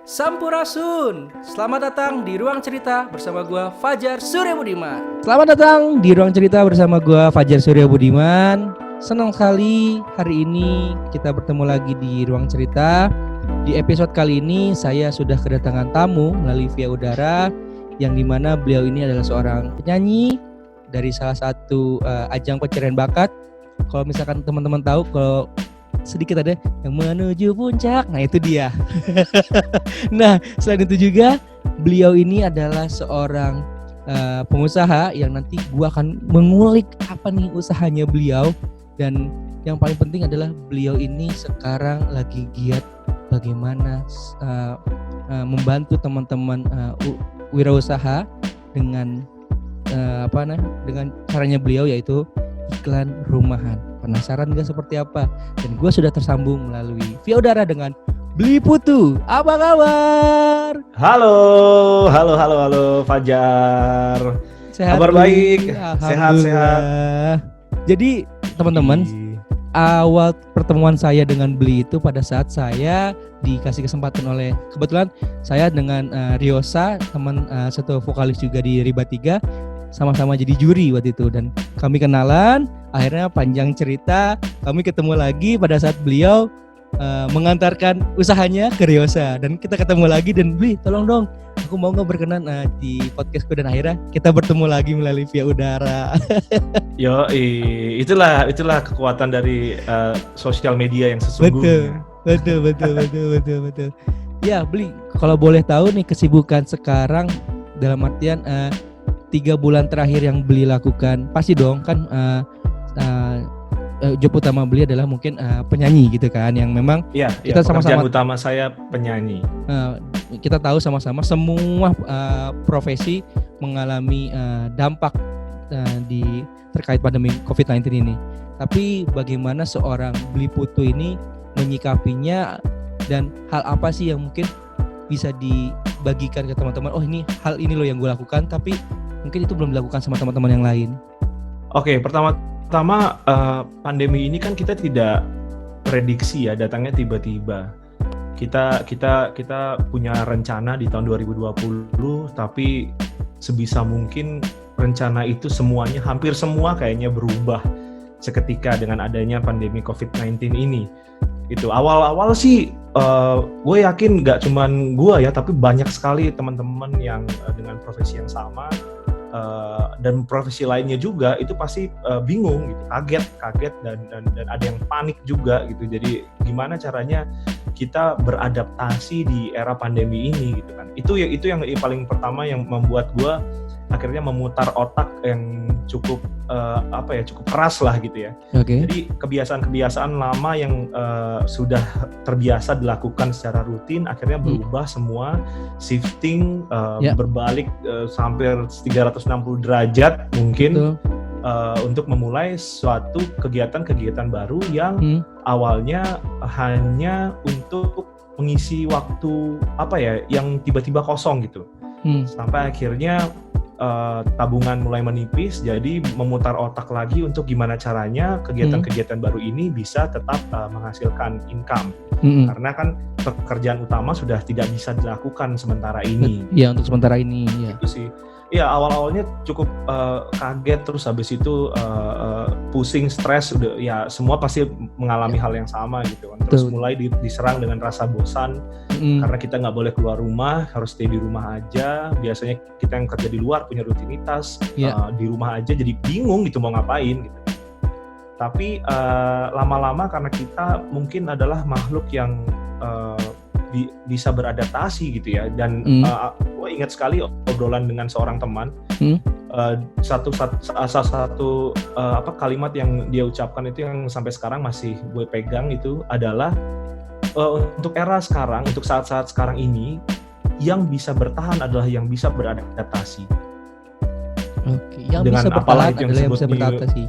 Sampurasun. Selamat datang di Ruang Cerita bersama gua Fajar Surya Budiman. Selamat datang di Ruang Cerita bersama gua Fajar Surya Budiman. Senang sekali hari ini kita bertemu lagi di Ruang Cerita. Di episode kali ini saya sudah kedatangan tamu melalui via udara, yang dimana beliau ini adalah seorang penyanyi dari salah satu ajang pencarian bakat. Kalau misalkan teman-teman tahu, kalau sedikit ada yang menuju puncak, nah itu dia. Nah, selain itu juga beliau ini adalah seorang pengusaha yang nanti gua akan mengulik apa nih usahanya beliau. Dan yang paling penting adalah beliau ini sekarang lagi giat bagaimana membantu teman-teman wirausaha dengan dengan caranya beliau, yaitu iklan rumahan. Penasaran gak seperti apa? Dan gue sudah tersambung melalui via udara dengan Bli Putu. Apa kabar? Halo Fajar. Sehat, kabar baik, sehat. Jadi teman-teman, awal pertemuan saya dengan Bli itu pada saat saya dikasih kesempatan oleh, kebetulan saya dengan Riosa, teman satu vokalis juga di Riba 3, sama-sama jadi juri waktu itu, dan kami kenalan. Akhirnya panjang cerita kami ketemu lagi pada saat beliau mengantarkan usahanya ke Riosa, dan kita ketemu lagi. Dan Bli, tolong dong, aku mau nggak berkenan di podcastku, dan akhirnya kita bertemu lagi melalui via udara. Yo, itulah kekuatan dari sosial media yang sesungguhnya. Betul. Ya, Bli, kalau boleh tahu nih kesibukan sekarang, dalam artian 3 bulan terakhir yang Bli lakukan, pasti dong kan job utama Bli adalah mungkin penyanyi gitu kan, yang memang kita sama-sama, pekerjaan utama saya penyanyi. Kita tahu sama-sama semua profesi mengalami dampak terkait pandemi COVID-19 ini. Tapi bagaimana seorang Bli Putu ini menyikapinya, dan hal apa sih yang mungkin bisa dibagikan ke teman-teman? Oh, hal ini loh yang gue lakukan, tapi mungkin itu belum dilakukan sama teman-teman yang lain. Oke, pertama pandemi ini kan kita tidak prediksi ya, datangnya tiba-tiba. Kita punya rencana di tahun 2020, tapi sebisa mungkin rencana itu semuanya, hampir semua kayaknya berubah seketika dengan adanya pandemi COVID-19 ini. Itu awal-awal sih gue yakin nggak cuman gue ya, tapi banyak sekali teman-teman yang dengan profesi yang sama dan profesi lainnya juga itu pasti bingung gitu, kaget dan ada yang panik juga gitu. Jadi gimana caranya kita beradaptasi di era pandemi ini gitu kan. Itu yang paling pertama yang membuat gue akhirnya memutar otak yang cukup cukup keras lah gitu ya. Okay. Jadi kebiasaan-kebiasaan lama yang sudah terbiasa dilakukan secara rutin akhirnya berubah semua, shifting, berbalik hampir 360 derajat mungkin. Untuk memulai suatu kegiatan-kegiatan baru yang awalnya hanya untuk mengisi waktu yang tiba-tiba kosong gitu. Sampai akhirnya tabungan mulai menipis, jadi memutar otak lagi untuk gimana caranya kegiatan-kegiatan baru ini bisa tetap menghasilkan income. Karena kan pekerjaan utama sudah tidak bisa dilakukan sementara ini. Iya, untuk sementara ini ya. Itu sih. Ya, awal-awalnya cukup kaget, terus habis itu pusing, stres, udah ya semua pasti mengalami hal yang sama gitu kan. Terus mulai diserang dengan rasa bosan karena kita nggak boleh keluar rumah, harus stay di rumah aja. Biasanya kita yang kerja di luar punya rutinitas, di rumah aja jadi bingung gitu mau ngapain gitu. Tapi lama-lama karena kita mungkin adalah makhluk yang bisa beradaptasi gitu ya, dan gue ingat sekali obrolan dengan seorang teman, satu kalimat yang dia ucapkan itu yang sampai sekarang masih gue pegang, itu adalah untuk era sekarang, untuk saat-saat sekarang ini, yang bisa bertahan adalah yang bisa beradaptasi. Oke, yang dengan bisa bertahan adalah yang bisa beradaptasi.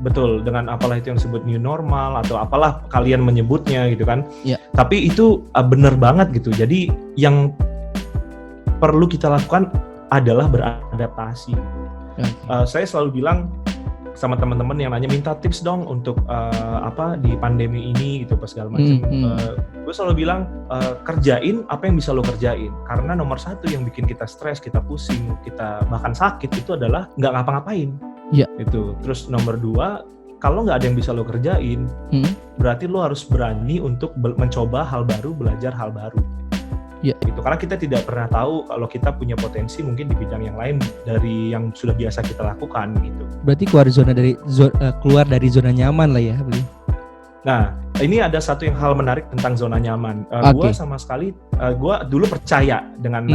Betul, dengan apalah itu yang disebut new normal atau apalah kalian menyebutnya gitu kan. Ya. Tapi itu benar banget gitu. Jadi yang perlu kita lakukan adalah beradaptasi. Okay. Saya selalu bilang sama teman-teman yang nanya minta tips dong untuk di pandemi ini gitu pas segala macam. Gue selalu bilang kerjain apa yang bisa lo kerjain, karena nomor satu yang bikin kita stres, kita pusing, kita bahkan sakit itu adalah nggak ngapa-ngapain. Iya. Itu. Terus nomor dua, kalau nggak ada yang bisa lo kerjain, berarti lo harus berani untuk mencoba hal baru, belajar hal baru. Ya. Gitu. Karena kita tidak pernah tahu kalau kita punya potensi mungkin di bidang yang lain dari yang sudah biasa kita lakukan gitu. Berarti keluar dari zona nyaman lah ya, Bli. Nah, ini ada satu yang hal menarik tentang zona nyaman. Gue sama sekali, gue dulu percaya dengan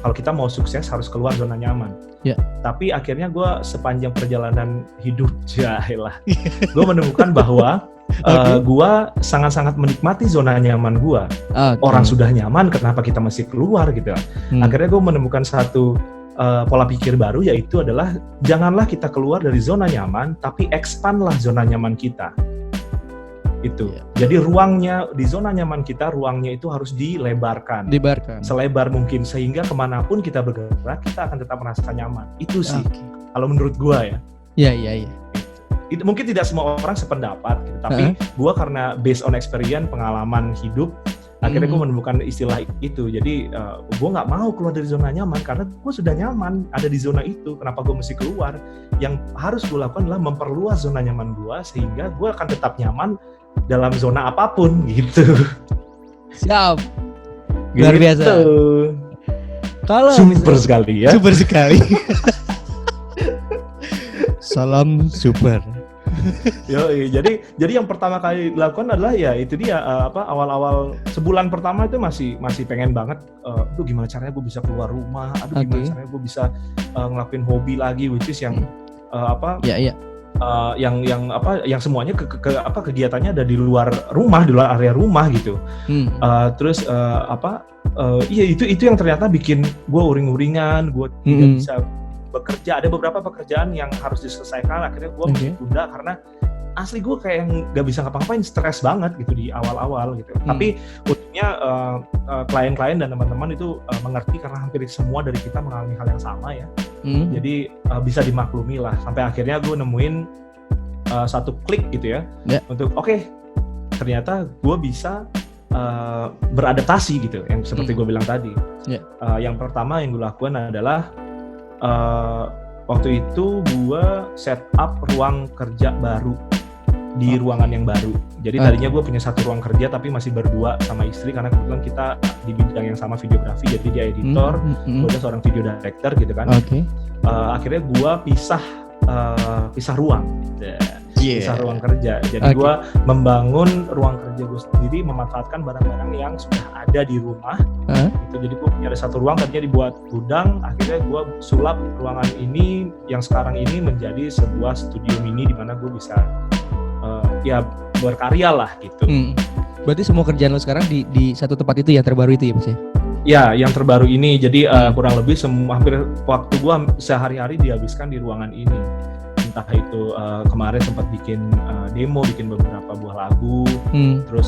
kalau kita mau sukses harus keluar zona nyaman. Ya. Tapi akhirnya gue sepanjang perjalanan hidup, gue menemukan bahwa gue sangat-sangat menikmati zona nyaman gue. Orang sudah nyaman, kenapa kita masih keluar gitu? Akhirnya gue menemukan satu pola pikir baru, yaitu adalah janganlah kita keluar dari zona nyaman, tapi expandlah zona nyaman kita. Itu. Jadi ruangnya di zona nyaman kita, ruangnya itu harus dilebarkan. Selebar mungkin, sehingga kemanapun kita bergerak, kita akan tetap merasa nyaman. Itu sih, kalau menurut gua ya. Iya. Itu mungkin tidak semua orang sependapat, gitu. Tapi gua karena based on experience, pengalaman hidup, akhirnya gua menemukan istilah itu. Jadi gua nggak mau keluar dari zona nyaman, karena gua sudah nyaman ada di zona itu. Kenapa gua mesti keluar? Yang harus gua lakukan adalah memperluas zona nyaman gua, sehingga gua akan tetap nyaman dalam zona apapun gitu. Siap. Luar biasa. Kalau super sekali ya. Super sekali. Salam super. Jadi yang pertama kali dilakukan adalah ya itu dia awal-awal sebulan pertama itu masih pengen banget. Aduh gimana caranya gue bisa keluar rumah? Aduh gimana caranya gue bisa ngelakuin hobi lagi, which is yang yang semuanya kegiatannya ada di luar rumah, di luar area rumah gitu. Terus itu yang ternyata bikin gue uring-uringan, gue tidak bisa bekerja. Ada beberapa pekerjaan yang harus diselesaikan, akhirnya gue tunda karena asli gue kayak nggak bisa ngapa-ngapain, stres banget gitu di awal-awal gitu. Tapi untungnya klien-klien dan teman-teman itu mengerti, karena hampir semua dari kita mengalami hal yang sama ya. Jadi bisa dimaklumi lah, sampai akhirnya gue nemuin satu klik gitu ya, untuk ternyata gue bisa beradaptasi gitu, yang seperti gue bilang tadi. Yang pertama yang gue lakukan adalah waktu itu gue set up ruang kerja baru di ruangan yang baru. Jadi tadinya gue punya satu ruang kerja tapi masih berdua sama istri, karena kebetulan kita di bidang yang sama, videografi. Jadi dia editor, gue ada seorang video director gitu kan. Akhirnya gue pisah ruang, pisah ruang kerja. Jadi gue membangun ruang kerja gue sendiri, memanfaatkan barang-barang yang sudah ada di rumah. Jadi gue punya ada satu ruang, tadinya dibuat gudang. Akhirnya gue sulap ruangan ini yang sekarang ini menjadi sebuah studio mini di mana gue bisa berkarya lah gitu. Berarti semua kerjaan lo sekarang di satu tempat itu ya, terbaru itu ya Mas ya? Ya, yang terbaru ini. Jadi kurang lebih hampir waktu gua sehari-hari dihabiskan di ruangan ini. Entah itu kemarin sempat bikin demo, bikin beberapa buah lagu. Terus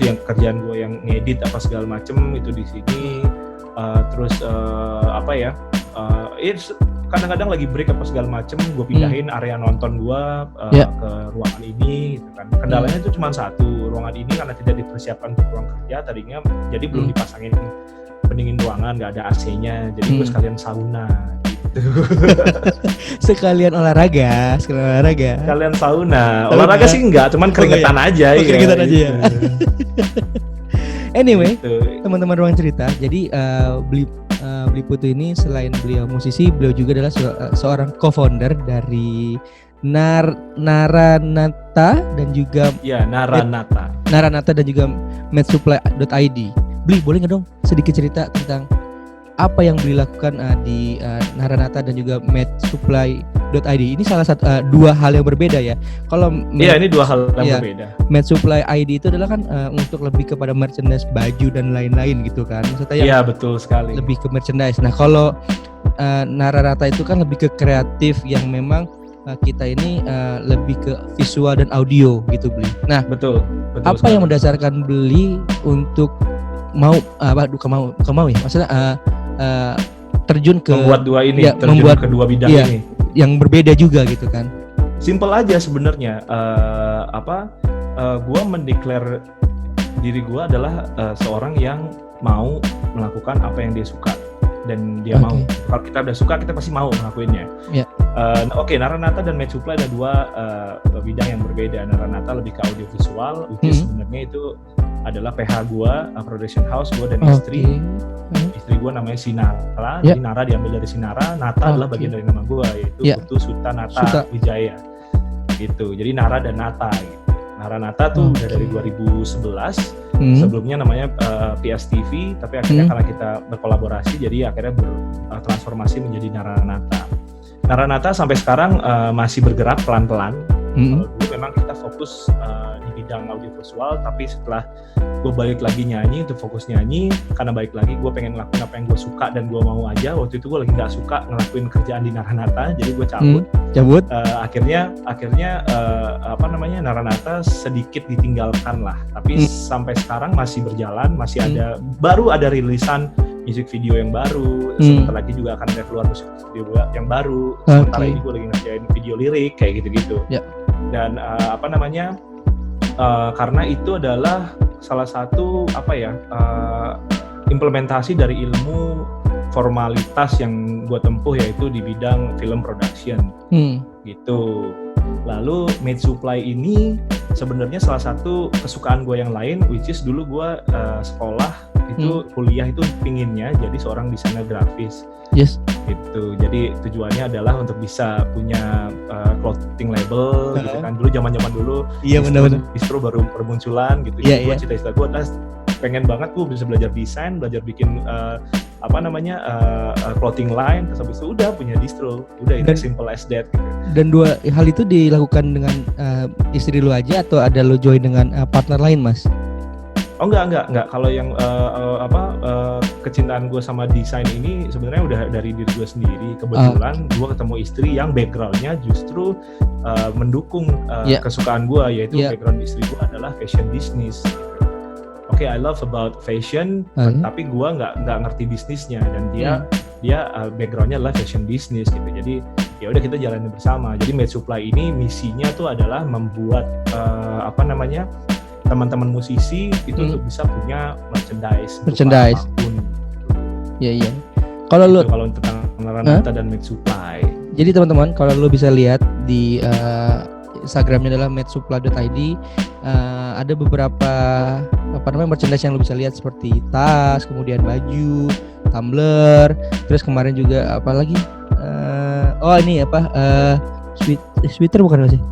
yang kerjaan gua yang ngedit apa segala macem itu di sini. Kadang-kadang lagi break apa segala macem, gue pindahin area nonton gue ke ruangan ini gitu kan. Kendalanya itu cuma satu, ruangan ini karena tidak dipersiapkan untuk ruang kerja tadinya, jadi belum dipasangin pendingin ruangan, nggak ada AC-nya, jadi gue sekalian sauna gitu. sekalian olahraga. Sekalian sauna. Olahraga sih enggak, cuman keringetan aja. Keringetan aja ya. Anyway, gitu. Teman-teman Ruang Cerita, jadi Bli Putu ini selain beliau musisi, beliau juga adalah seorang co-founder dari Naranata dan juga Naranata dan juga medsupply.id. Bli, boleh nggak dong sedikit cerita tentang apa yang Bli lakukan di Naranata dan juga medsupply.id? Ini salah satu dua hal yang berbeda ya. Kalau ini dua hal yang berbeda. Medsupply.id itu adalah kan untuk lebih kepada merchandise, baju dan lain-lain gitu kan. Maksudnya Iya, betul sekali. Lebih ke merchandise. Nah, kalau Naranata itu kan lebih ke kreatif yang memang kita ini lebih ke visual dan audio gitu, Bli. Nah, betul apa sekali. yang mendasarkan Bli untuk mau ya? Maksudnya terjun ke membuat dua ini, ya, terjun ke dua bidang ini yang berbeda juga gitu kan. Simple aja sebenarnya. Gue mendeklar diri gue adalah seorang yang mau melakukan apa yang dia suka dan dia mau. Kalau kita udah suka, kita pasti mau ngelakuinnya. Yeah. Naranata dan Med Supply ada dua bidang yang berbeda. Naranata lebih ke audiovisual, which is sebenarnya itu adalah PH gue, production house gue dan istri. Istri gue namanya Sinara, jadi Nara diambil dari Sinara, Nata adalah bagian dari nama gue, yaitu Putu Suta Nata Wijaya. Gitu. Jadi Nara dan Nata. Gitu. Naranata tuh udah dari 2011. Sebelumnya namanya PSTV, tapi akhirnya karena kita berkolaborasi, jadi akhirnya bertransformasi menjadi Naranata. Naranata sampai sekarang masih bergerak pelan-pelan. Kalau dulu memang kita fokus di bidang audiovisual, tapi setelah gue balik lagi nyanyi, untuk fokus nyanyi, karena balik lagi gue pengen ngelakuin apa yang gue suka dan gue mau aja. Waktu itu gue lagi nggak suka ngelakuin kerjaan di Naranata, jadi gue cabut. Akhirnya Naranata sedikit ditinggalkan lah, tapi sampai sekarang masih berjalan, masih baru ada rilisan music video yang baru, sebentar lagi juga akan ada keluar music video yang baru. Sementara ini gue lagi ngerjain video lirik kayak gitu-gitu. Dan karena itu adalah salah satu implementasi dari ilmu formalitas yang gue tempuh, yaitu di bidang film production gitu. Lalu Med Supply ini sebenarnya salah satu kesukaan gue yang lain, which is dulu gue sekolah itu kuliah itu pinginnya jadi seorang desainer grafis. Gitu. Jadi tujuannya adalah untuk bisa punya clothing label gitu kan. Dulu zaman-zaman dulu distro baru bermunculan gitu. Gue cita-cita gue adalah pengen banget gue bisa belajar desain, belajar bikin clothing line, terus habis itu udah punya distro. Udah itu simple as that gitu. Dan dua hal itu dilakukan dengan istri lu aja atau ada lu join dengan partner lain, Mas? Oh enggak. Kalau yang kecintaan gue sama desain ini sebenarnya udah dari diri gue sendiri. Kebetulan gue ketemu istri yang backgroundnya justru mendukung kesukaan gue, yaitu background istri gue adalah fashion business. I love about fashion, tapi gue nggak ngerti bisnisnya, dan dia backgroundnya adalah fashion business gitu. Jadi ya udah kita jalanin bersama. Jadi Med Supply ini misinya tuh adalah membuat teman-teman musisi itu untuk bisa punya merchandise. Iya. Kalau tentang Naranata dan Med Supply. Jadi teman-teman, kalau lu bisa lihat di Instagramnya adalah medsupply.id, ada beberapa merchandise yang lu bisa lihat seperti tas, kemudian baju, tumbler, terus kemarin juga apa lagi? Sweater bukan sih?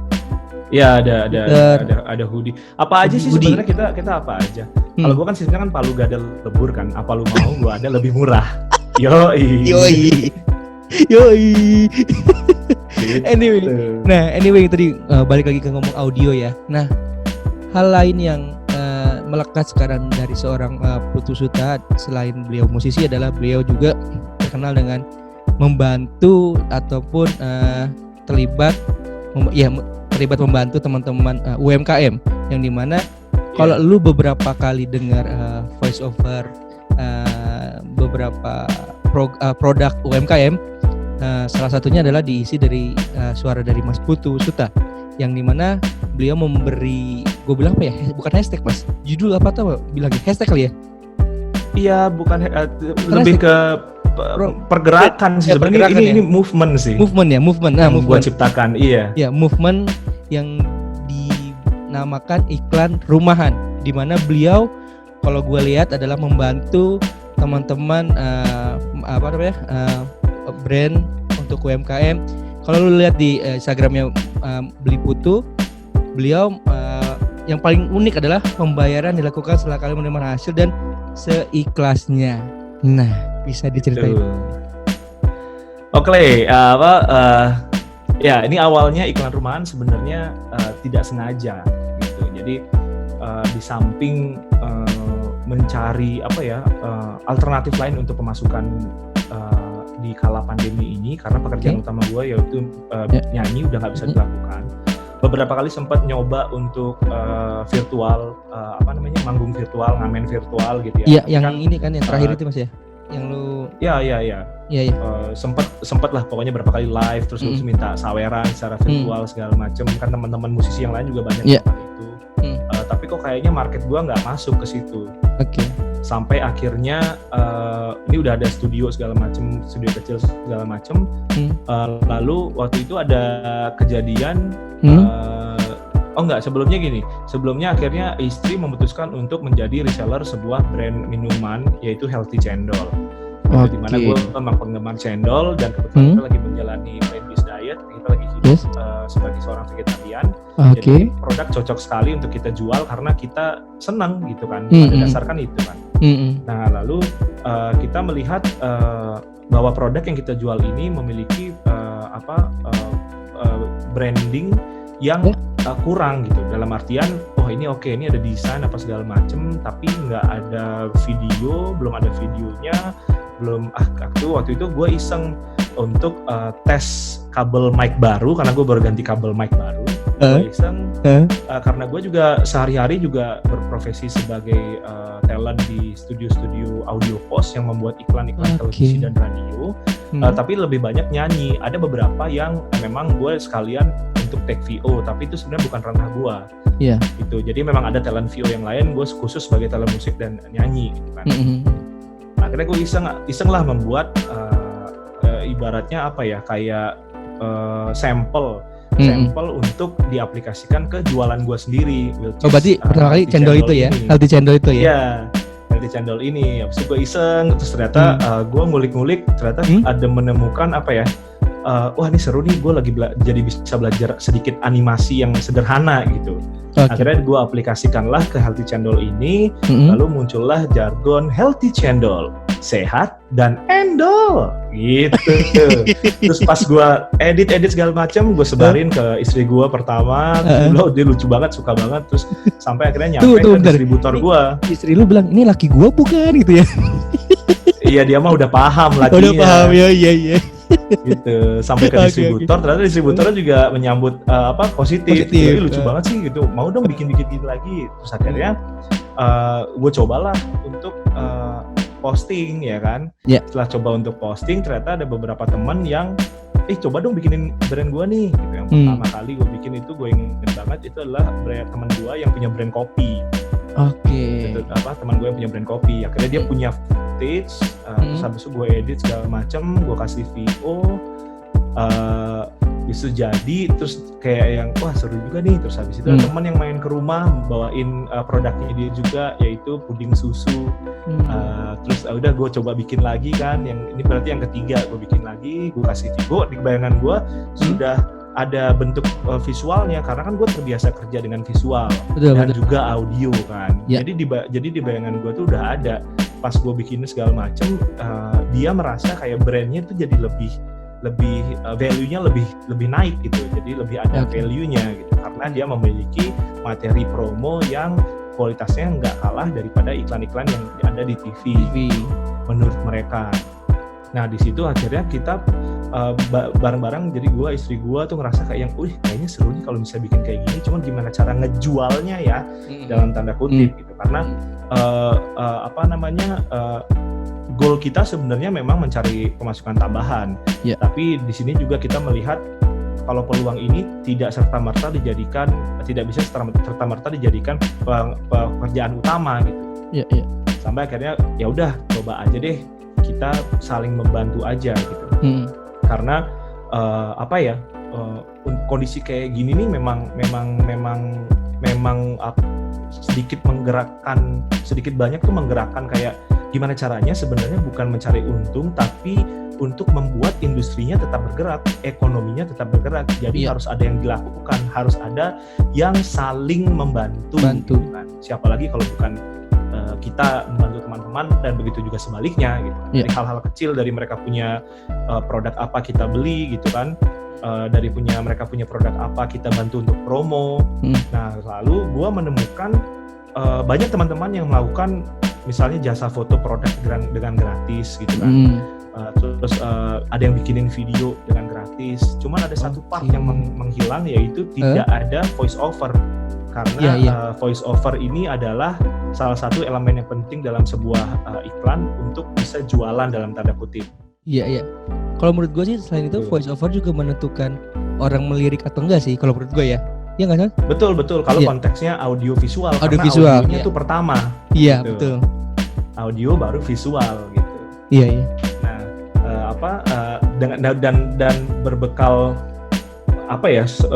Ya ada hoodie. Apa aja sih sebenarnya kita apa aja? Kalau gua kan sistemnya kan palu gada lebur kan. Apa lu mau gua ada lebih murah. Yoi. Anyway tadi balik lagi ke ngomong audio ya. Nah, hal lain yang melekat sekarang dari seorang Putu Suta selain beliau musisi adalah beliau juga terkenal dengan membantu ataupun terlibat membantu teman-teman UMKM, yang dimana kalau lu beberapa kali dengar voice over beberapa produk UMKM, salah satunya adalah diisi dari suara dari Mas Putu Suta, yang dimana beliau memberi, gue bilang apa ya, bukan hashtag Mas, judul apa tuh bilangnya, hashtag kali ya? Iya, bukan lebih ke pergerakan sih sebenarnya. Ini movement sih. Movement. Movement gua ciptakan, iya. Ya, movement yang dinamakan iklan rumahan, di mana beliau kalau gue lihat adalah membantu teman-teman brand untuk UMKM. Kalau lu lihat di Instagramnya Beli Putu, beliau yang paling unik adalah pembayaran dilakukan setelah kali menerima hasil dan seikhlasnya. Nah, bisa diceritain? Ya ini awalnya iklan rumahan sebenarnya tidak sengaja gitu. Jadi di samping mencari alternatif lain untuk pemasukan di kala pandemi ini, karena pekerjaan utama gue yaitu nyanyi udah nggak bisa dilakukan. Beberapa kali sempat nyoba untuk virtual, manggung virtual, ngamen virtual gitu ya. Iya, yang kan, ini kan yang terakhir itu Mas ya, yang lu. Ya. Iya. Sempet lah pokoknya berapa kali live terus minta saweran secara virtual segala macem, kan teman-teman musisi yang lain juga banyak melakukan itu. Tapi kok kayaknya market gua nggak masuk ke situ. Oke. Sampai akhirnya ini udah ada studio segala macem, studio kecil segala macem. Lalu waktu itu ada kejadian sebelumnya gini. Sebelumnya akhirnya istri memutuskan untuk menjadi reseller sebuah brand minuman yaitu Healthy Cendol. Di mana gue memang penggemar cendol dan kebetulan kita lagi menjalani plant-based diet, kita lagi hidup sebagai seorang vegetarian. Jadi produk cocok sekali untuk kita jual karena kita senang gitu kan. Pada dasar kan itu kan. Nah lalu kita melihat bahwa produk yang kita jual ini memiliki branding yang kurang gitu, dalam artian ini oke, ini ada desain apa segala macem, tapi nggak ada video, belum ada videonya, belum waktu itu gue iseng untuk tes kabel mic baru karena gue baru ganti kabel mic baru. Gue iseng karena gue juga sehari-hari juga berprofesi sebagai talent di studio-studio audio post yang membuat iklan-iklan televisi dan radio. Tapi lebih banyak nyanyi. Ada beberapa yang memang gue sekalian untuk take VO, tapi itu sebenarnya bukan ranah gue. Iya. Gitu. Jadi memang ada talent VO yang lain, gue khusus sebagai talent musik dan nyanyi gitu kan. Akhirnya gue iseng lah membuat ibaratnya kayak sampel untuk diaplikasikan ke jualan gue sendiri. Berarti pertama kali cendol itu ya? Healthy Cendol itu ya? Iya, Healthy Cendol ini. Habis itu gue iseng, terus ternyata gue ngulik-ngulik, ternyata ada menemukan wah ini seru nih, gue lagi jadi bisa belajar sedikit animasi yang sederhana gitu. Akhirnya gue aplikasikanlah ke Healthy Cendol ini, lalu muncullah jargon Healthy Cendol, sehat dan endol gitu. Terus pas gue edit segala macam, gue sebarin ke istri gue pertama, dia lucu banget, suka banget, terus sampai akhirnya nyampe ke distributor gue. Istri lu bilang ini laki gue bukan gitu ya? Iya, dia mah udah paham lakinya. Udah paham ya. Gitu sampai ke distributor. Ternyata distributornya juga menyambut positif. Jadi lucu banget sih gitu, mau dong bikin gitu lagi. Terus akhirnya gue cobalah untuk posting ya kan. Setelah coba untuk posting, ternyata ada beberapa teman yang coba dong bikinin brand gue nih gitu. Yang pertama kali gue bikin itu, gue inget banget, itu adalah brand teman gue yang punya brand kopi. Gitu, teman gue yang punya brand kopi. Akhirnya dia punya footage, terus habis itu gue edit segala macem, gue kasih VO, bisa jadi, terus kayak yang wah seru juga nih. Terus habis itu ada teman yang main ke rumah bawain produknya dia juga, yaitu puding susu. Terus udah gue coba bikin lagi kan, yang ini berarti yang ketiga gue bikin lagi, gue kasih VO. Di bayangan gue sudah ada bentuk visualnya karena kan gue terbiasa kerja dengan visual dan juga audio kan. Jadi di bayangan gue tuh udah ada. Pas gue bikin segala macem, dia merasa kayak brandnya tuh jadi lebih value-nya lebih naik gitu. Jadi lebih ada value-nya gitu karena dia memiliki materi promo yang kualitasnya nggak kalah daripada iklan-iklan yang ada di TV. Menurut mereka. Nah di situ akhirnya kita bareng-bareng, jadi gue, istri gue tuh ngerasa kayak yang, kayaknya seru nih kalau bisa bikin kayak gini, cuman gimana cara ngejualnya ya, dalam tanda kutip gitu, karena goal kita sebenarnya memang mencari pemasukan tambahan, tapi di sini juga kita melihat kalau peluang ini tidak bisa serta-merta dijadikan pekerjaan utama gitu. Sampai akhirnya ya udah coba aja deh, kita saling membantu aja gitu. Karena kondisi kayak gini nih memang sedikit banyak tuh menggerakkan kayak gimana caranya sebenarnya bukan mencari untung, tapi untuk membuat industrinya tetap bergerak, ekonominya tetap bergerak. Jadi harus ada yang dilakukan, harus ada yang saling membantu. Gitu kan. Siapa lagi kalau bukan kita membantu teman-teman, dan begitu juga sebaliknya gitu. Dari hal-hal kecil, dari mereka punya produk apa kita beli gitu kan, mereka punya produk apa kita bantu untuk promo. Nah lalu gue menemukan banyak teman-teman yang melakukan misalnya jasa foto produk dengan gratis gitu kan. Terus ada yang bikinin video dengan gratis. Cuman ada satu part yang menghilang, yaitu tidak ada voice over. Karena voice over ini adalah salah satu elemen yang penting dalam sebuah iklan untuk bisa jualan dalam tanda kutip. Iya. Kalau menurut gue sih selain itu voice over juga menentukan orang melirik atau enggak sih kalau menurut gue ya. Iya nggak sih? Betul. Kalau Iya. konteksnya audio visual, Audio karena visual, audionya iya. itu pertama. Iya, Gitu. betul. Audio baru visual gitu. Iya. Nah, dan berbekal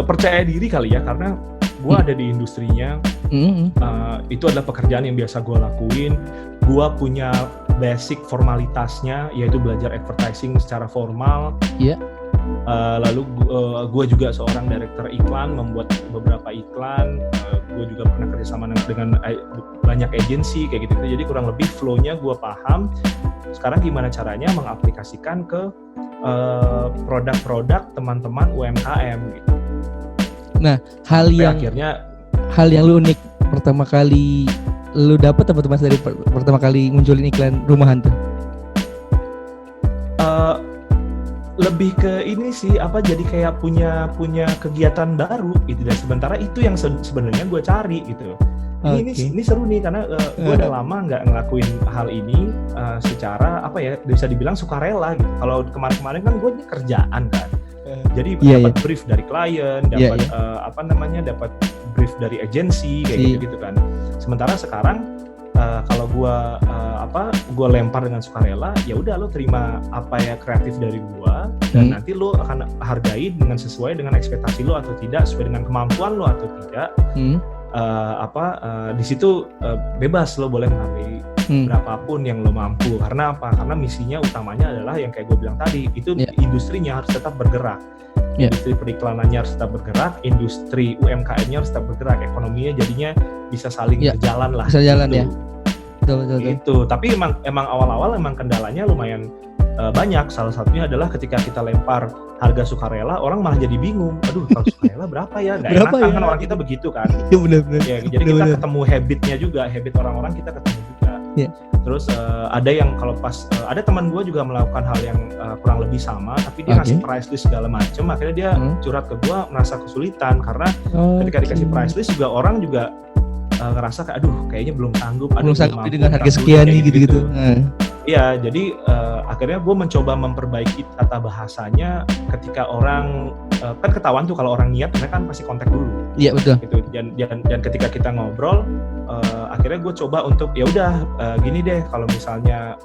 percaya diri kali ya, karena gue ada di industrinya. Itu adalah pekerjaan yang biasa gue lakuin. Gue punya basic formalitasnya, yaitu belajar advertising secara formal. Iya. Lalu gue juga seorang director iklan, membuat beberapa iklan. Gue juga pernah kerjasama dengan banyak agensi kayak gitu. Jadi kurang lebih flow-nya gue paham. Sekarang gimana caranya mengaplikasikan ke produk-produk teman-teman UMKM gitu. Nah, hal yang lu unik pertama kali lu dapet apa tuh Mas dari pertama kali munculin iklan rumahan tuh? Lebih ke ini sih, jadi kayak punya kegiatan baru gitu. Dan sementara itu yang sebenarnya gue cari gitu. Ini seru nih karena gue udah lama nggak ngelakuin hal ini secara bisa dibilang sukarela gitu. Kalau kemarin-kemarin kan gue kerjaan kan. Jadi dapat brief dari klien, dapat dapat brief dari agensi kayak gitu kan. Sementara sekarang kalau gue lempar dengan sukarela, ya udah lo terima kreatif dari gue, dan nanti lo akan hargai dengan sesuai dengan ekspektasi lo atau tidak, sesuai dengan kemampuan lo atau tidak. Di situ bebas lo boleh menghargai berapapun yang lo mampu. Karena apa? Karena misinya utamanya adalah yang kayak gue bilang tadi, itu industrinya harus tetap bergerak. Industri periklanannya harus tetap bergerak, industri UMKM-nya harus tetap bergerak, ekonominya jadinya bisa saling berjalan lah. Bisa jalan gitu. Ya. Betul. Gitu. Tapi emang awal-awal kendalanya lumayan banyak. Salah satunya adalah ketika kita lempar harga sukarela, orang malah jadi bingung. Aduh, kalau sukarela berapa ya? Nggak enak kan orang kita begitu kan? Iya benar. Ya, jadi kita ketemu habitnya juga, habit orang-orang kita ketemu juga. Iya. Terus ada yang kalau pas ada teman gue juga melakukan hal yang kurang lebih sama, tapi dia ngasih price list segala macam. Akhirnya dia curhat ke gue merasa kesulitan karena ketika dikasih price list juga orang juga ngerasa kayak kayaknya belum sanggup dengan harga sekian nih gitu. Iya, jadi akhirnya gue mencoba memperbaiki tata bahasanya ketika orang kan ketahuan tuh kalau orang niat, mereka kan pasti kontak dulu. Iya betul. Gitu. Dan ketika kita ngobrol, akhirnya gue coba untuk ya udah gini deh, kalau misalnya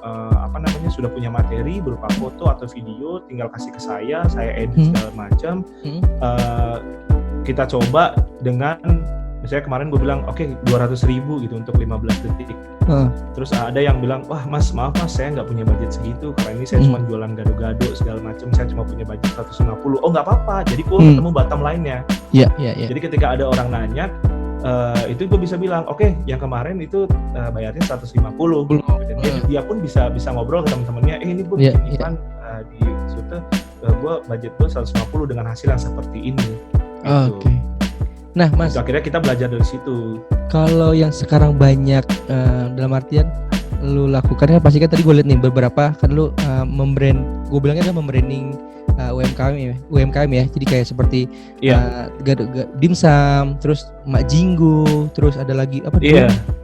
sudah punya materi berupa foto atau video, tinggal kasih ke saya edit segala macam. Kita coba dengan misalnya kemarin gue bilang 200.000 gitu untuk 15 detik. Terus ada yang bilang, wah mas maaf mas, saya nggak punya budget segitu, karena ini saya cuma jualan gado-gado segala macam, saya cuma punya budget 150. Oh nggak apa-apa, jadi gue ketemu bottom line-nya. Iya. Jadi ketika ada orang nanya, itu gue bisa bilang, yang kemarin itu bayarnya 150. Dan dia pun bisa ngobrol ke teman-temannya, ini gue bikin iklan di situ, gue budget gue 150 dengan hasil yang seperti ini. Gitu. Nah mas, akhirnya kita belajar dari situ. Kalau yang sekarang banyak dalam artian lu lakukan kan pasti kan tadi gue lihat nih beberapa kan lu gue bilangnya kan membranding UMKM ya. Jadi kayak seperti dimsum, terus Mak Jinggo, terus ada lagi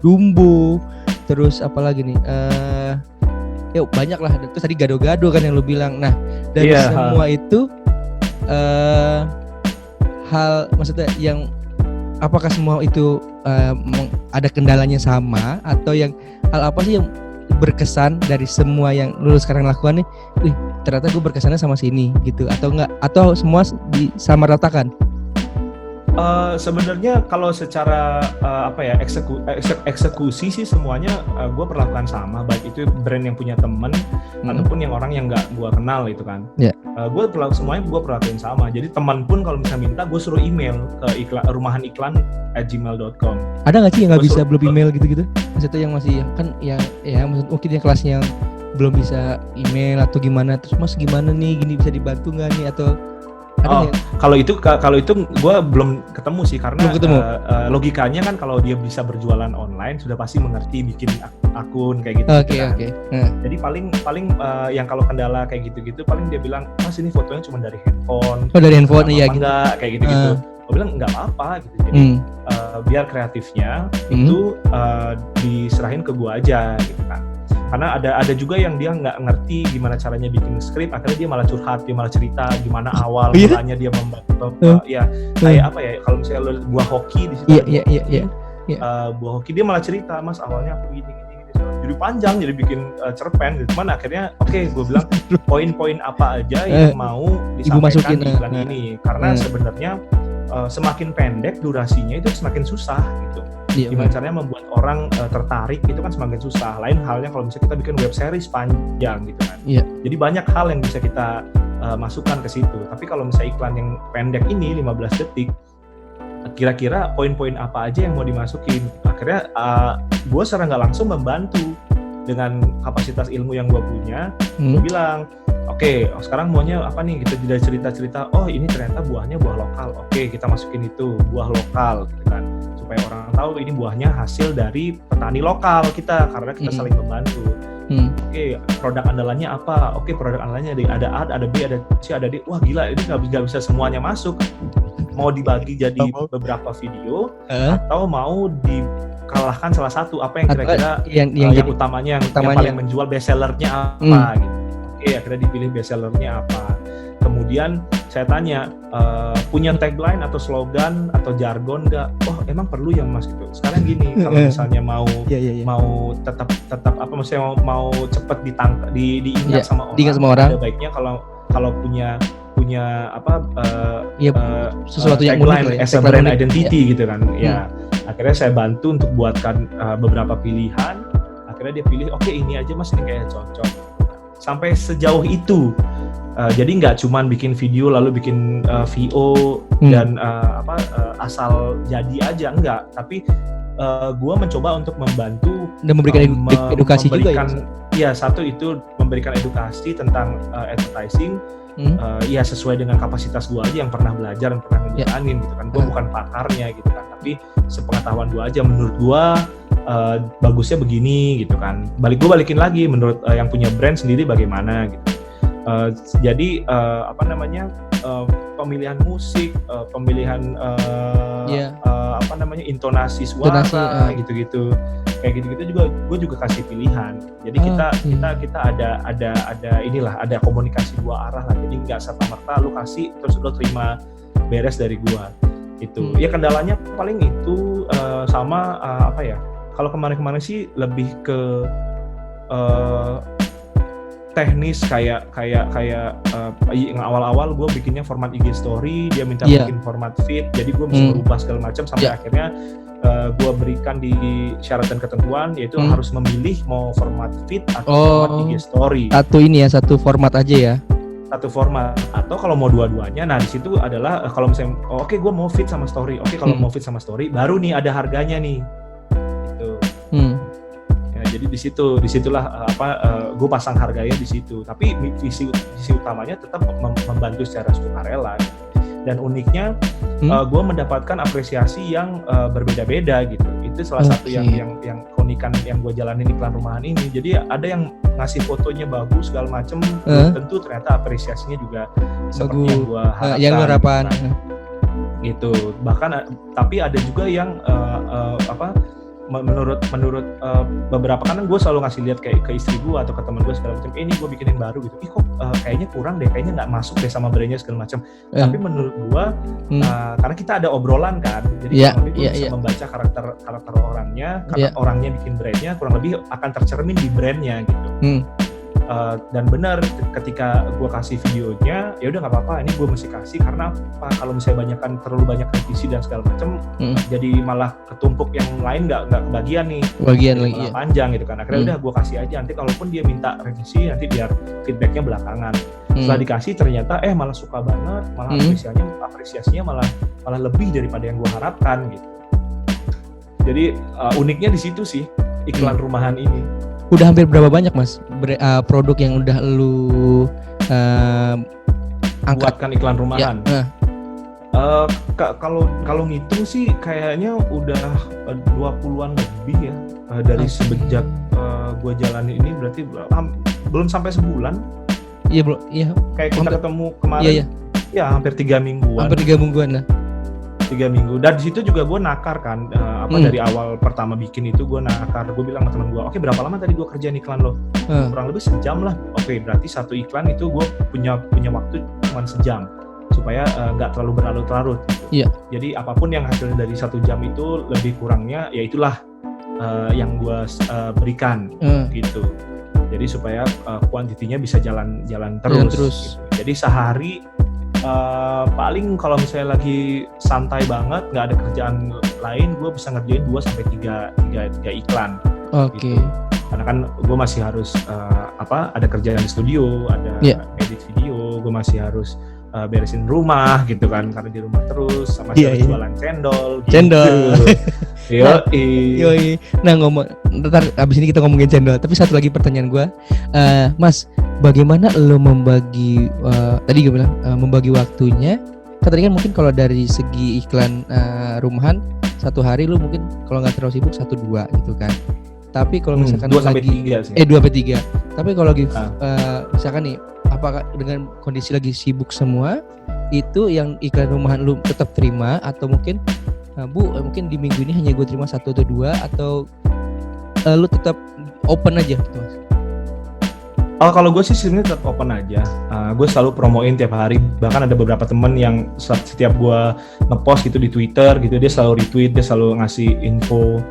Dumbo, terus apa lagi nih? Banyak lah. Terus tadi gado-gado kan yang lu bilang. Nah dari semua itu hal maksudnya yang apakah semua itu ada kendalanya sama, atau yang hal apa sih yang berkesan dari semua yang lu sekarang lakukan nih? Ternyata gue berkesannya sama sini gitu, atau enggak, atau semua disamaratakan? Sebenarnya kalau secara eksekusi sih semuanya gue perlakukan sama, baik itu brand yang punya temen ataupun yang orang yang nggak gue kenal itu kan. Semuanya gue perlakuin sama. Jadi teman pun kalau misalnya minta, gue suruh email ke rumahaniklan@gmail.com. Ada nggak sih yang nggak bisa belum email gitu-gitu? Maksudnya yang masih kan ya maksud mungkin yang kelasnya yang belum bisa email atau gimana, terus mas gimana nih, gini bisa dibantu nggak nih atau kalau itu gue belum ketemu sih, karena logikanya kan kalau dia bisa berjualan online sudah pasti mengerti bikin akun kayak gitu. Jadi paling yang kalau kendala kayak gitu paling dia bilang, mas ini fotonya cuma dari handphone. Dari handphone ya gitu. Enggak kayak gitu. Gue bilang nggak apa-apa gitu. Jadi biar kreatifnya itu diserahin ke gue aja gitu kan. Karena ada juga yang dia nggak ngerti gimana caranya bikin skrip, akhirnya dia malah curhat, dia malah cerita gimana awal mulanya dia membantu kayak apa ya, kalau misalnya lo buah hoki di situ buah hoki, dia malah cerita, Mas awalnya aku gini jadi panjang, jadi bikin cerpen gitu. Cuman akhirnya gue bilang poin-poin apa aja yang mau disampaikan di iklan ini, karena sebenarnya semakin pendek durasinya itu semakin susah gitu. Gimana caranya membuat orang tertarik itu kan semakin susah. Lain halnya kalau misalnya kita bikin web series panjang gitu kan. Jadi banyak hal yang bisa kita masukkan ke situ. Tapi kalau misalnya iklan yang pendek ini 15 detik, kira-kira poin-poin apa aja yang mau dimasukin. Akhirnya gue secara nggak langsung membantu dengan kapasitas ilmu yang gue punya. Gue bilang, oke, sekarang maunya apa nih, kita jadi cerita-cerita, oh ini ternyata buahnya buah lokal, oke kita masukin itu, buah lokal gitu kan, supaya orang tahu ini buahnya hasil dari petani lokal kita, karena kita saling membantu. Oke, produk andalannya apa? Oke, produk andalannya ada A, ada B, ada C, ada D. Wah gila, ini nggak bisa semuanya masuk. Mau dibagi jadi beberapa video atau mau dikalahkan salah satu, apa yang kira-kira yang utamanya yang paling menjual, bestsellernya apa gitu. Oke, akhirnya dipilih bestsellernya apa. Kemudian saya tanya, punya tagline atau slogan atau jargon nggak? Oh emang perlu ya Mas gitu. Sekarang gini, kalau misalnya mau tetap apa, maksudnya mau cepat diingat sama orang, ada baiknya kalau punya apa sesuatu yang tagline as a brand identity gitu kan. Akhirnya saya bantu untuk buatkan beberapa pilihan. Akhirnya dia pilih, oke ini aja Mas, ini kayak cocok. Sampai sejauh itu. Jadi nggak cuman bikin video lalu bikin VO dan asal jadi aja, enggak. Tapi gue mencoba untuk membantu dan memberikan edukasi juga ya. Satu itu memberikan edukasi tentang advertising. Ya sesuai dengan kapasitas gue aja yang pernah belajar dan pernah ngejalanin gitu kan. Gue bukan pakarnya gitu kan, tapi sepengetahuan gue aja, menurut gue bagusnya begini gitu kan. Balikin lagi menurut yang punya brand sendiri bagaimana gitu. Jadi pemilihan musik, pemilihan intonasi suara, gitu-gitu, kayak gitu-gitu juga gue juga kasih pilihan. Jadi kita ada komunikasi dua arah lah. Jadi nggak serta-merta lu kasih terus lu terima beres dari gue itu. Ya kendalanya paling itu sama kalau kemarin-kemarin sih lebih ke teknis kayak yang awal-awal gue bikinnya format IG story, dia minta bikin format feed, jadi gue bisa berubah segala macam sampai akhirnya gue berikan di syarat dan ketentuan, yaitu harus memilih mau format feed atau format IG story. Satu format aja ya. Satu format, atau kalau mau dua-duanya. Nah di situ adalah kalau misalnya oke gue mau feed sama story, oke kalau mau feed sama story baru nih ada harganya nih. Gitu. Jadi disitulah gue pasang harganya di situ. Tapi visi utamanya tetap membantu secara sukarela. Dan uniknya gue mendapatkan apresiasi yang berbeda-beda gitu. Itu salah satu yang keunikan yang gue jalanin iklan rumahan ini. Jadi ada yang ngasih fotonya bagus segala macem, tentu ternyata apresiasinya juga seperti yang gue harapkan. Gitu. Bahkan tapi ada juga yang menurut beberapa, kan gue selalu ngasih lihat kayak ke istri gue atau ke teman gue segala macam, ini gue bikinin baru gitu, kok kayaknya kurang deh, kayaknya nggak masuk deh sama brandnya segala macam. Tapi menurut gue karena kita ada obrolan kan, jadi kurang lebih bisa membaca karakter orangnya, orangnya bikin brandnya kurang lebih akan tercermin di brandnya gitu. Dan benar ketika gue kasih videonya, ya udah nggak apa-apa, ini gue mesti kasih karena apa? Kalau misalnya terlalu banyak revisi dan segala macam, jadi malah ketumpuk yang lain nggak kebagian nih, malah panjang gitu kan. Akhirnya udah gue kasih aja, nanti kalaupun dia minta revisi nanti biar feedbacknya belakangan. Setelah dikasih ternyata malah suka banget, malah apresiasinya malah lebih daripada yang gue harapkan gitu. Jadi uniknya di situ sih iklan rumahan ini. Udah hampir berapa banyak Mas produk yang udah lu buatkan iklan rumahan? Kalau ngitung sih kayaknya udah 20-an lebih ya, dari semenjak gue jalanin ini, berarti belum sampai sebulan. Iya bro, iya. Kayak kita ketemu kemarin. Ya hampir 3 mingguan. Hampir 3 mingguan lah. 3 minggu. Dan di situ juga gue nakar kan, dari awal pertama bikin itu gue nakar. Gue bilang sama teman gue, oke berapa lama tadi gue kerjain iklan lo? Kurang lebih sejam lah. Oke, berarti satu iklan itu gue punya waktu cuma sejam supaya nggak terlalu berlarut-larut. Iya. Jadi apapun yang hasilnya dari 1 jam itu lebih kurangnya ya itulah yang gue berikan gitu. Jadi supaya kuantitinya bisa jalan terus. Gitu. Jadi sehari paling kalau misalnya lagi santai banget, nggak ada kerjaan lain, gue bisa ngerjain 2-3 iklan. Oke. Gitu. Karena kan gue masih harus ada kerjaan di studio, ada edit video, gue masih harus beresin rumah gitu kan, karena di rumah terus sama jualan cendol. Cendol. Gitu. Yoi. Nah ntar abis ini kita ngomongin cendol. Tapi satu lagi pertanyaan gue, Mas, bagaimana lo membagi tadi gue bilang membagi waktunya? Kan tadi kan mungkin kalau dari segi iklan rumahan satu hari lo mungkin kalau nggak terlalu sibuk 1-2 gitu kan. Tapi kalau misalkan 2-3 sih. 2-3. Tapi kalau lagi misalkan nih, apakah dengan kondisi lagi sibuk semua itu yang iklan rumahan lu tetap terima atau mungkin mungkin di minggu ini hanya gue terima 1 atau 2 atau lu tetap open aja gitu Mas? Kalau gue sih sebenarnya tetap open aja. Gue selalu promoin tiap hari. Bahkan ada beberapa temen yang setiap gue ngepost gitu di Twitter gitu, dia selalu retweet, dia selalu ngasih info.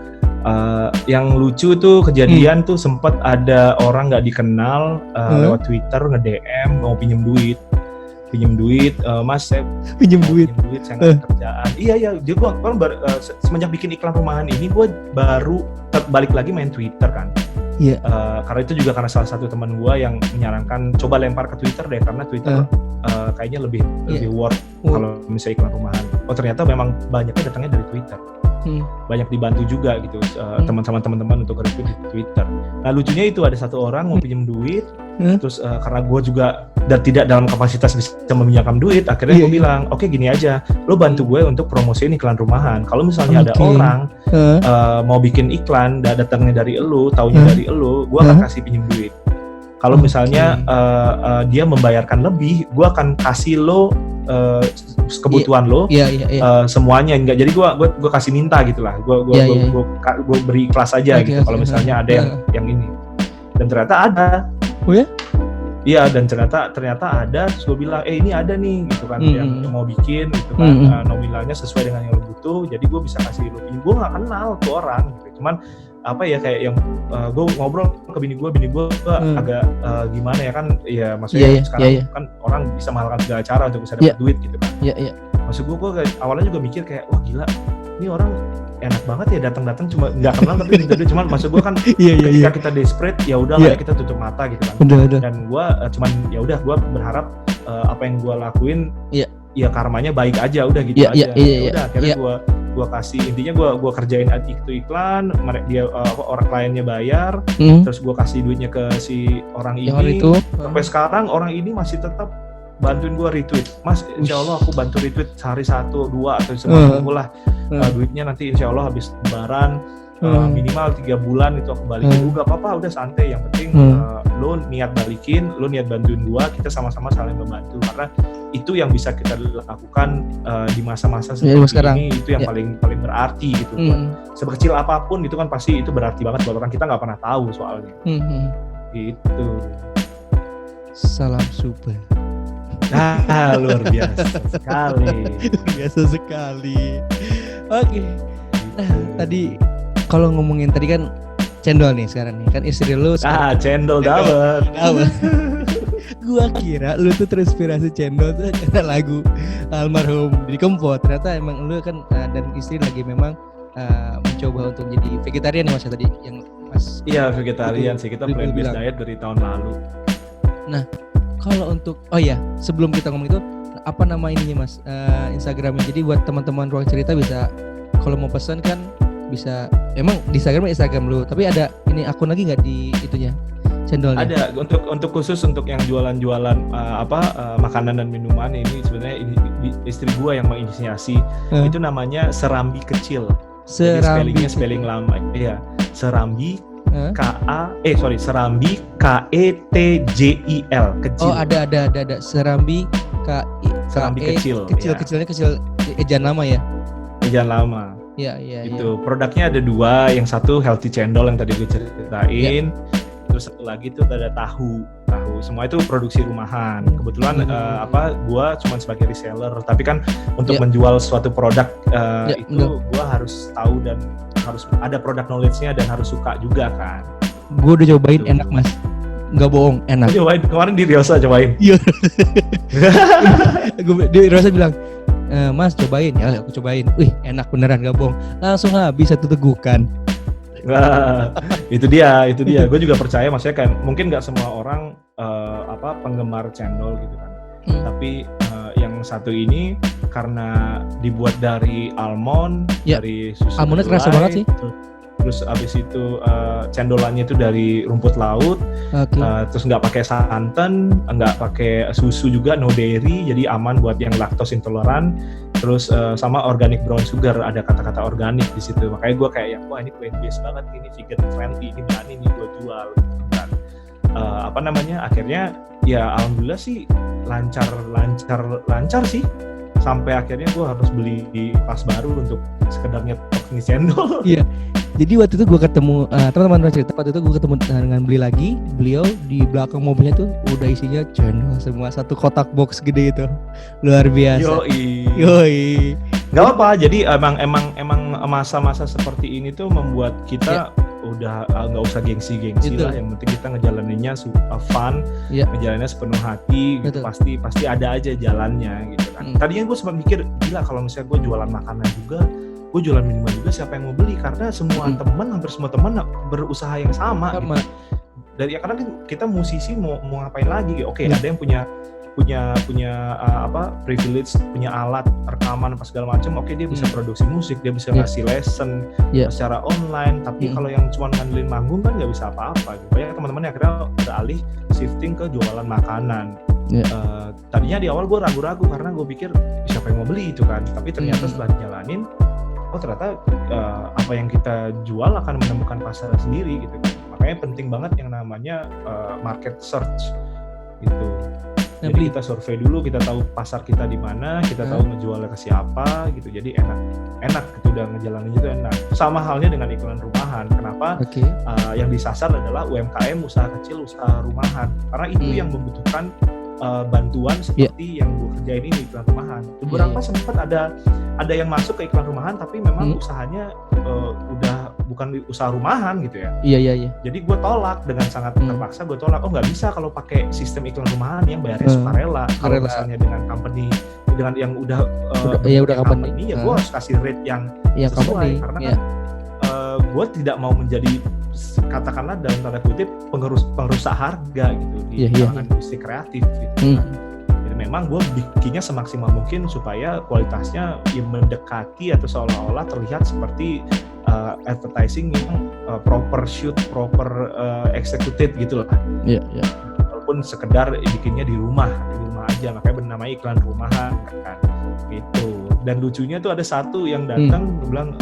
Yang lucu tuh kejadian tuh sempat ada orang nggak dikenal lewat Twitter nge-DM mau pinjem duit, Mas saya pinjem duit saya nggak kerjaan. Iya dia gue kan semenjak bikin iklan rumahan ini gue baru balik lagi main Twitter kan. Iya. Karena itu juga karena salah satu teman gue yang menyarankan coba lempar ke Twitter deh, karena Twitter kayaknya lebih worth kalau misalnya iklan rumahan. Oh ternyata memang banyaknya datangnya dari Twitter. Banyak dibantu juga gitu teman-teman untuk retweet di Twitter. Nah lucunya itu ada satu orang mau pinjam duit, terus karena gue juga tidak dalam kapasitas bisa meminjamkan duit, akhirnya gue bilang oke, gini aja, lo bantu gue untuk promosiin iklan rumahan. Kalau misalnya ada orang mau bikin iklan datangnya dari elo, taunya dari elo, gue akan kasih pinjam duit. Kalau misalnya dia membayarkan lebih, gue akan kasih lo kebutuhan lo, semuanya enggak. Jadi gue kasih minta gitulah. Gue beri kelas aja gitu. Kalau misalnya ada yang ini, dan ternyata ada. Oh ya? Iya, dan ternyata ada. Terus gue bilang, ini ada nih gitu kan, yang mau bikin gitu kan, nominalnya sesuai dengan yang lo butuh. Jadi gue bisa kasih lo. Gue nggak kenal tuh orang, gitu. Cuman kayak yang gue ngobrol ke bini gue agak gimana ya kan, ya maksudnya sekarang kan orang bisa menghalalkan segala cara untuk bisa dapat duit gitu kan. Maksud gue awalnya juga mikir kayak wah gila, ini orang enak banget ya datang cuma nggak kenal tapi minta duit. Cuman maksud gue kan ketika kita desperate ya udah lah kita tutup mata gitu kan. Dan gue cuman ya udah gue berharap apa yang gue lakuin ya karmanya baik aja, udah gitu aja. Udah akhirnya gue kasih, intinya gue kerjain itu iklan, dia orang kliennya bayar, terus gue kasih duitnya ke si orang ini. Sampai sekarang orang ini masih tetap bantuin gue retweet. Mas, insya Allah aku bantu retweet sehari 1, 2 atau seminggu lah. Duitnya nanti insya Allah habis lebaran minimal 3 bulan itu aku balikin. Gak apa-apa, udah santai. Yang penting lo niat balikin, lo niat bantuin gue, kita sama-sama saling membantu. Karena itu yang bisa kita lakukan di masa-masa seperti ini, itu yang paling berarti gitu. Sekecil apapun itu kan pasti itu berarti banget buat orang, kita nggak pernah tahu soalnya. Gitu. Salam super. Luar biasa sekali. Oke. Nah tadi kalau ngomongin tadi kan cendol nih sekarang nih kan istri lu. Cendol dawet. Gua kira lu tuh terinspirasi cendol tuh karena lagu almarhum Didi Kempot. Ternyata emang lu kan dan istri lagi memang mencoba untuk jadi vegetarian ya Mas tadi yang Mas. Iya vegetarian sih, kita plant-based diet dari tahun lalu. Nah kalau untuk sebelum kita ngomong itu apa nama ininya Mas Instagramnya, jadi buat teman-teman Ruang Cerita bisa kalau mau pesan kan bisa, emang di Instagram lu, tapi ada ini akun lagi nggak di itunya cendolnya? Ada untuk khusus untuk yang jualan makanan dan minuman ini sebenarnya istri gua yang menginisiasi. Itu namanya Serambi Kecil. Jadi spelling lama. Iya, Serambi Serambi KETJIL kecil. Oh ada Serambi Serambi kecil. Kecilnya kecil ejaan lama ya. Ejaan lama. Iya. Itu produknya ada 2, yang satu healthy cendol yang tadi gue ceritain, terus satu lagi tuh ada tahu. Semua itu produksi rumahan. Kebetulan gue cuma sebagai reseller, tapi kan untuk menjual suatu produk itu gue harus tahu dan harus ada product knowledge-nya dan harus suka juga kan. Gue udah cobain enak mas, nggak bohong enak. Gue cobain kemarin di Riosa cobain. Iya. Di Riosa bilang, Mas cobain ya, aku cobain. Wih enak beneran gak bohong. Langsung habis satu tegukan. Nah, itu dia. Gue juga percaya, maksudnya kan mungkin nggak semua orang penggemar cendol gitu kan. Tapi yang satu ini karena dibuat dari almond, dari susu. Almondnya kerasa banget sih. Terus abis itu cendolannya itu dari rumput laut, terus nggak pakai santan, nggak pakai susu juga, no dairy, jadi aman buat yang lactose intoleran. Terus sama organic brown sugar, ada kata-kata organik di situ. Makanya gue kayak yang wah ini plant based banget, ini vegan friendly, ini berani nih gue jual. Dan akhirnya ya alhamdulillah sih lancar sih. Sampai akhirnya gue harus beli tas baru untuk sekedar nyetok nih cendol. Iya. Jadi waktu itu gue ketemu teman-teman cerita, waktu itu gue ketemu dengan beliau di belakang mobilnya tuh udah isinya cendol semua, satu kotak box gede itu, luar biasa. Yoi. Gak apa, jadi emang masa-masa seperti ini tuh membuat kita udah nggak usah gengsi lah, yang penting kita ngejalaninnya fun, ngejalaninnya sepenuh hati gitu. Pasti ada aja jalannya gitu kan. Tadinya gue sempat mikir gila kalau misalnya gue jualan makanan juga, gue jualan minuman juga, siapa yang mau beli, karena semua hampir semua teman berusaha yang sama. Gitu. Dari karena kan kita musisi mau ngapain lagi? Oke, ada yang punya privilege, punya alat rekaman apa segala macam. Oke, dia bisa produksi musik, dia bisa ngasih lesson secara online. Tapi kalau yang cuma ngandelin manggung kan nggak bisa apa-apa. Gitu. Banyak teman-teman yang akhirnya beralih shifting ke jualan makanan. Tadinya di awal gue ragu-ragu karena gue pikir siapa yang mau beli itu kan. Tapi ternyata setelah dijalanin, ternyata apa yang kita jual akan menemukan pasar sendiri gitu kan. Makanya penting banget yang namanya market search gitu. Jadi kita survei dulu, kita tahu pasar kita di mana, kita tahu ngejualnya ke siapa gitu. Jadi enak gitu, udah ngejalanin itu enak. Sama halnya dengan iklan rumahan. Kenapa? Yang disasar adalah UMKM, usaha kecil, usaha rumahan. Karena itu yang membutuhkan bantuan seperti yang gue kerjain ini, iklan rumahan. Beberapa sempat ada yang masuk ke iklan rumahan tapi memang usahanya udah bukan usaha rumahan gitu ya. Iya. Jadi gue tolak dengan sangat terpaksa, gue tolak. Nggak bisa kalau pakai sistem iklan rumahan yang bayarnya sukarela. Kalau misalnya dengan company, dengan yang udah company, ya gue harus kasih rate yang sesuai. Karena kan gue tidak mau menjadi, katakanlah dalam tanda kutip, pengerusak harga gitu di kalangan industri kreatif gitu. Jadi memang gue bikinnya semaksimal mungkin supaya kualitasnya mendekati atau seolah-olah terlihat seperti advertising yang proper shoot, proper executed gitu lah. Walaupun sekedar bikinnya di rumah aja, makanya bernama iklan rumahan kan gitu. Dan lucunya tuh ada satu yang datang bilang,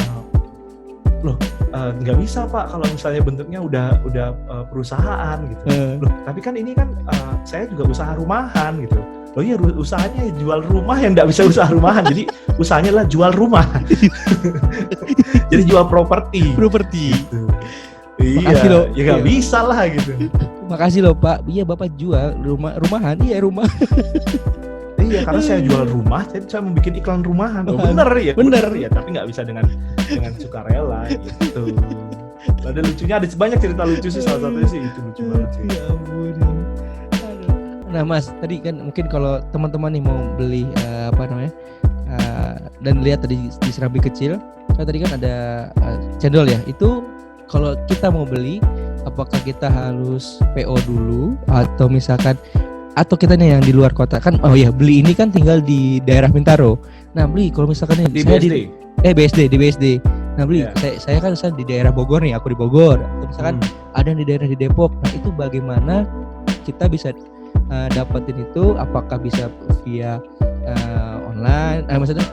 nggak bisa Pak kalau misalnya bentuknya udah perusahaan gitu. Loh, tapi kan ini kan saya juga usaha rumahan gitu. Oh iya, usahanya jual rumah yang nggak bisa usaha rumahan, jadi usahanya lah jual rumah. Jadi jual properti. Gitu. Makasih loh. Ya nggak bisa lah gitu. Makasih loh Pak. Iya Bapak jual rumahan. Iya rumah. Iya, karena saya jual rumah, jadi saya mau bikin iklan rumahan. Oh, bener ya, tapi nggak bisa dengan sukarela gitu. Ada lucunya, ada banyak cerita lucu sih, salah satunya sih itu lucu banget sih. Ya ampun. Nah Mas, tadi kan mungkin kalau teman-teman nih mau beli dan lihat tadi di Serambi Kecil, tadi kan ada cendol ya. Itu kalau kita mau beli, apakah kita harus PO dulu atau misalkan kita nih yang di luar kota kan? Oh ya, beli ini kan tinggal di daerah Bintaro. Nah beli kalau misalkan di BSD. Di BSD. Nah beli saya kan misalnya di daerah Bogor nih, aku di Bogor. Atau misalkan ada yang di daerah di Depok. Nah itu bagaimana kita bisa dapetin itu? Apakah bisa via online? Maksudnya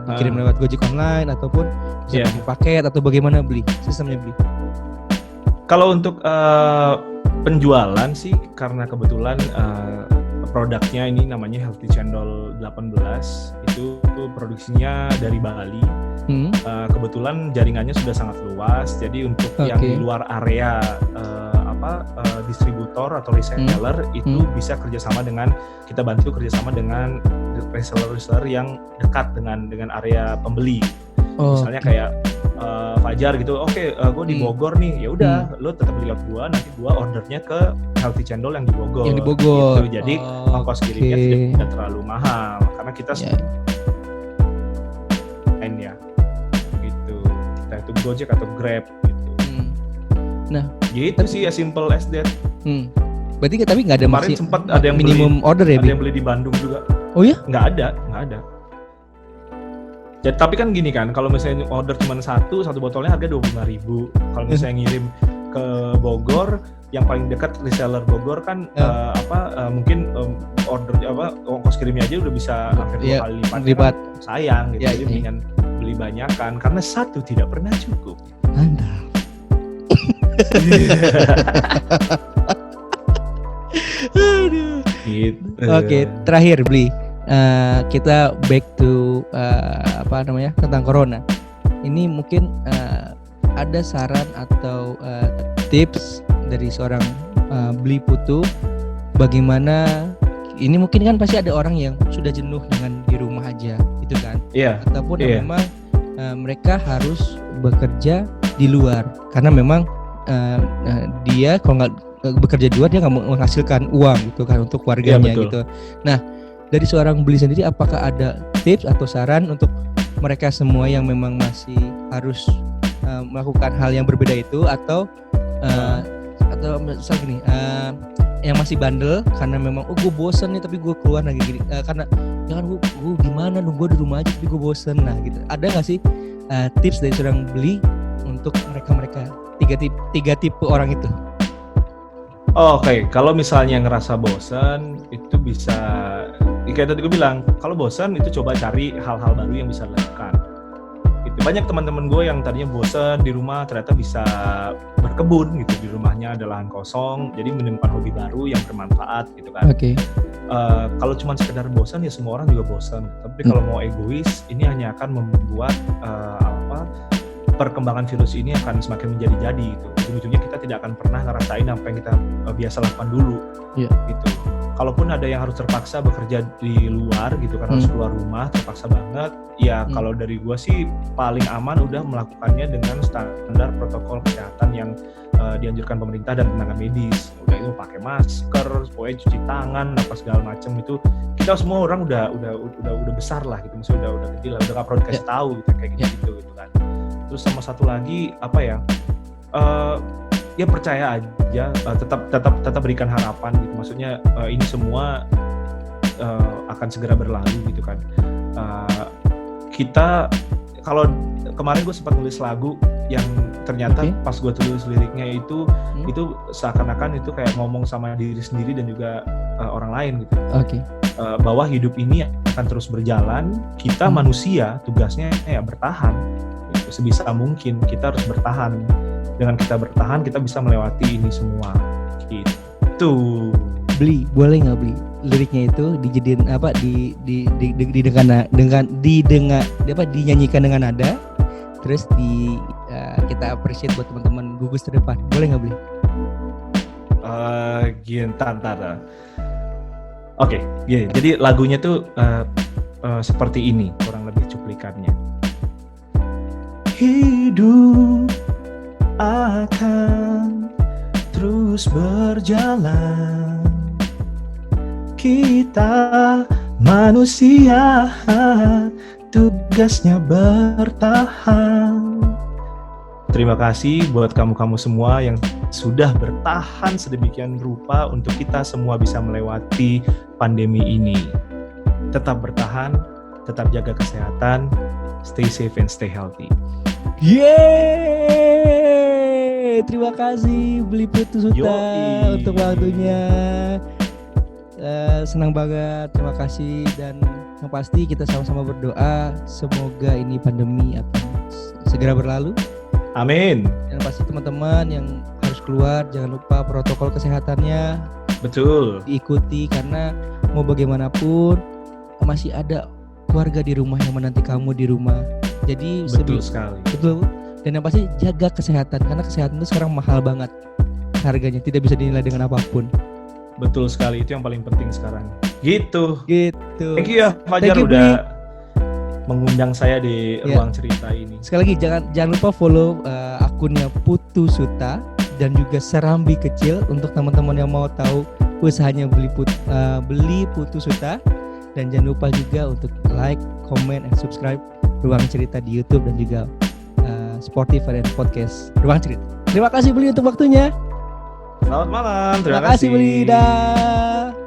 dikirim lewat Gojek online ataupun bisa pakai paket atau bagaimana beli? Sistemnya beli? Kalau untuk penjualan sih, karena kebetulan produknya ini namanya Healthy Cendol 18. Itu produksinya dari Bali. Kebetulan jaringannya sudah sangat luas. Jadi untuk yang di luar area distributor atau reseller itu bisa kerjasama dengan, kita bantu kerjasama dengan reseller yang dekat dengan area pembeli. Misalnya kayak Fajar gitu, gue di Bogor nih, ya udah, lo tetap beli lewat gue, nanti gue ordernya ke Healthy Cendol yang di Bogor. Gitu. Jadi ongkos kirimnya tidak terlalu mahal, karena kita ya, gitu. Entah itu Gojek atau Grab gitu. Nah, gitu sih, as simple as that. Berarti tapi nggak ada kemarin sempat ada yang minimum beli, order ya? Ada yang beli di Bandung juga. Oh ya? Nggak ada. Jadi, tapi kan gini kan, kalau misalnya order cuma satu botolnya harga 25.000. Kalau misalnya ngirim ke Bogor, yang paling dekat reseller Bogor kan mungkin order ongkos kirimnya aja udah bisa hampir 2 kali lipat. Sayang gitu. Jadi mendingan beli banyakan karena satu tidak pernah cukup. Mantap. Gitu. Oke, terakhir Bli. Kita back to tentang corona. Ini mungkin ada saran atau tips dari seorang Bli Putu, bagaimana ini mungkin kan pasti ada orang yang sudah jenuh dengan di rumah aja gitu kan, ataupun memang mereka harus bekerja di luar karena memang dia kalau nggak bekerja di luar dia nggak menghasilkan uang gitu kan untuk keluarganya gitu. Nah, dari seorang Bli sendiri, apakah ada tips atau saran untuk mereka semua yang memang masih harus melakukan hal yang berbeda itu, atau misal gini, yang masih bandel karena memang gue bosen nih tapi gue keluar lagi gini, karena jangan gue gimana dong, gue di rumah aja tapi gue bosen, nah gitu. Ada nggak sih tips dari seorang Bli untuk mereka tiga tipe orang itu? Oke, kalau misalnya ngerasa bosan, itu bisa, kayak tadi gue bilang, kalau bosan itu coba cari hal-hal baru yang bisa dilakukan. Itu banyak teman-teman gue yang tadinya bosan di rumah, ternyata bisa berkebun gitu, di rumahnya ada lahan kosong, jadi menemukan hobi baru yang bermanfaat gitu kan. Kalau cuma sekedar bosan ya semua orang juga bosan. Tapi kalau mau egois, ini hanya akan membuat perkembangan virus ini akan semakin menjadi-jadi gitu. Ujung-ujungnya kita tidak akan pernah ngerasain apa yang kita biasa lakukan dulu, gitu. Kalaupun ada yang harus terpaksa bekerja di luar gitu kan, harus keluar rumah, terpaksa banget. Ya kalau dari gua sih paling aman udah melakukannya dengan standar protokol kesehatan yang dianjurkan pemerintah dan tenaga medis. Udah itu pakai masker, pokoknya cuci tangan, apa segala macam itu. Kita semua orang udah besar lah gitu, maksudnya udah gede lah, udah nggak perlu dikasih tahu gitu kayak gitu kan. Terus sama satu lagi ya percaya aja, tetap berikan harapan gitu. Maksudnya ini semua akan segera berlalu gitu kan. Kita kalau kemarin gue sempat nulis lagu yang ternyata pas gue tulis liriknya itu seakan-akan itu kayak ngomong sama diri sendiri dan juga orang lain gitu. Bahwa hidup ini akan terus berjalan. Kita manusia tugasnya ya bertahan. Sebisa mungkin kita harus bertahan. Dengan kita bertahan, kita bisa melewati ini semua. Gitu. Bli, boleh nggak Bli liriknya itu dijadiin dinyanyikan dengan nada, terus kita appreciate buat teman-teman gugus terdepan. Boleh nggak Bli? Ntar. Oke, jadi lagunya tuh seperti ini, kurang lebih cuplikannya. Hidup akan terus berjalan, kita manusia tugasnya bertahan. Terima kasih buat kamu-kamu semua yang sudah bertahan sedemikian rupa untuk kita semua bisa melewati pandemi ini. Tetap bertahan, tetap jaga kesehatan, stay safe and stay healthy. Yeay! Terima kasih Bli Putu Suta untuk waktunya. Senang banget, terima kasih, dan yang pasti kita sama-sama berdoa semoga ini pandemi akan segera berlalu. Amin. Dan pasti teman-teman yang harus keluar jangan lupa protokol kesehatannya, Betul. diikuti, karena mau bagaimanapun masih ada keluarga di rumah yang menanti kamu di rumah. Jadi Betul sekali. betul. Dan yang pasti jaga kesehatan, karena kesehatan itu sekarang mahal banget harganya, tidak bisa dinilai dengan apapun. Betul sekali, itu yang paling penting sekarang. Gitu. Thank you ya Fajar Thank you, udah mengundang saya di Ya. ruang cerita ini. Sekali lagi jangan lupa follow akunnya Putu Suta dan juga Serambi Kecil untuk teman-teman yang mau tahu usahanya beli Putu Suta. Dan jangan lupa juga untuk like, comment, and subscribe Ruang Cerita di YouTube dan juga Spotify dan podcast Ruang Cerita. Terima kasih Beli untuk waktunya. Selamat malam. Terima kasih Beli. Dah.